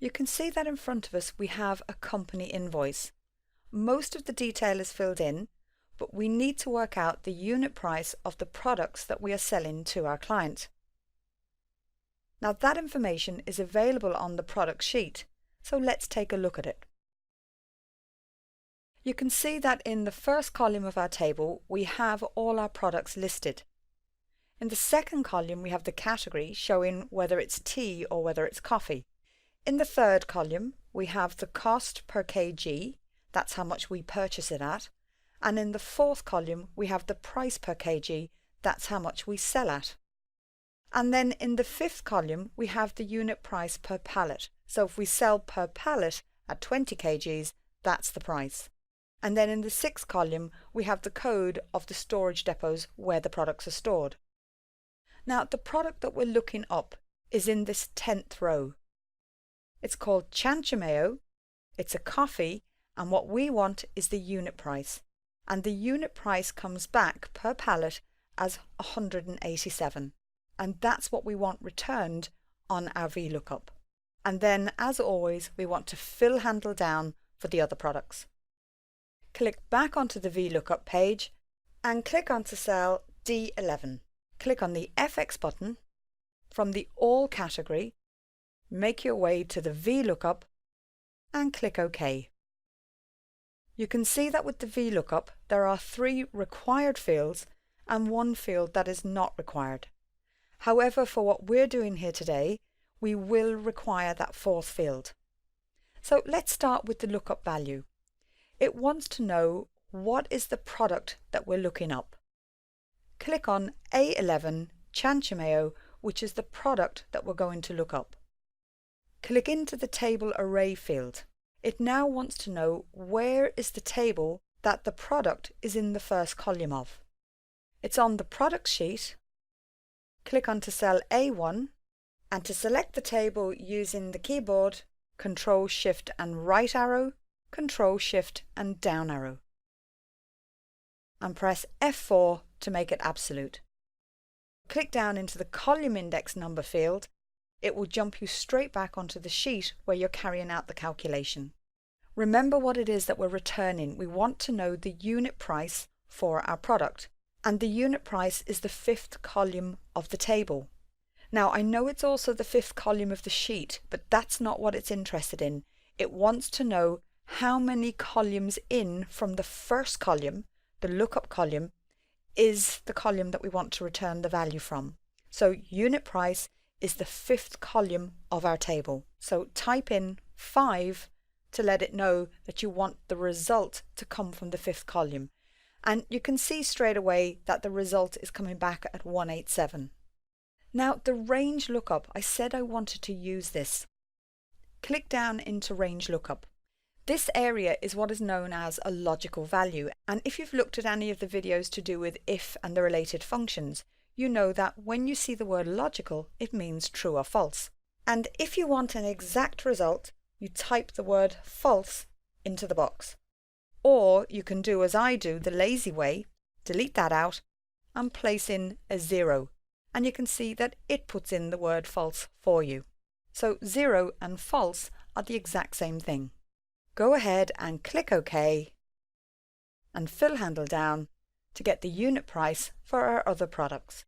You can see that in front of us we have a company invoice. Most of the detail is filled in, but we need to work out the unit price of the products that we are selling to our client. Now that information is available on the product sheet, so let's take a look at it. You can see that in the first column of our table we have all our products listed. In the second column we have the category showing whether it's tea or whether it's coffee. In the third column we have the cost per kg, that's how much we purchase it at, and in the fourth column we have the price per kg, that's how much we sell at. And then in the fifth column we have the unit price per pallet, so if we sell per pallet at 20 kgs, that's the price. And then in the sixth column we have the code of the storage depots where the products are stored. Now the product that we're looking up is in this 10th row. It's called chancho mayo, it's a coffee, and what we want is the unit price. And the unit price comes back per pallet as 187. And that's what we want returned on our VLookup. And then, as always, we want to fill handle down for the other products. Click back onto the VLookup page and click onto cell D11. Click on the FX button. From the All category, make your way to the VLookup and click OK. You can see that with the VLookup there are 3 required fields and 1 field that is not required. However, for what we're doing here today, we will require that 4th field. So let's start with the lookup value. It wants to know what is the product that we're looking up. Click on A11 chancho mayo, which is the product that we're going to look up. Click into the table array field. It now wants to know where is the table that the product is in the first column of. It's on the product sheet. Click onto cell A1, and to select the table using the keyboard, Control Shift and right arrow, Control Shift and down arrow. And press F4 to make it absolute. Click down into the column index number field. It will jump you straight back onto the sheet where you're carrying out the calculation. Remember what it is that we're returning. We want to know the unit price for our product. And the unit price is the 5th column of the table. Now I know it's also the 5th column of the sheet, but that's not what it's interested in. It wants to know how many columns in from the first column, the lookup column, is the column that we want to return the value from. So unit price is the 5th column of our table. So type in 5 to let it know that you want the result to come from the 5th column. And you can see straight away that the result is coming back at 187. Now the range lookup, I said I wanted to use this. Click down into range lookup. This area is what is known as a logical value, and if you've looked at any of the videos to do with if and the related functions, you know that when you see the word logical, it means true or false. And if you want an exact result, you type the word false into the box. Or you can do as I do, the lazy way, delete that out and place in a 0. And you can see that it puts in the word false for you. So 0 and false are the exact same thing. Go ahead and click OK and fill handle down to get the unit price for our other products.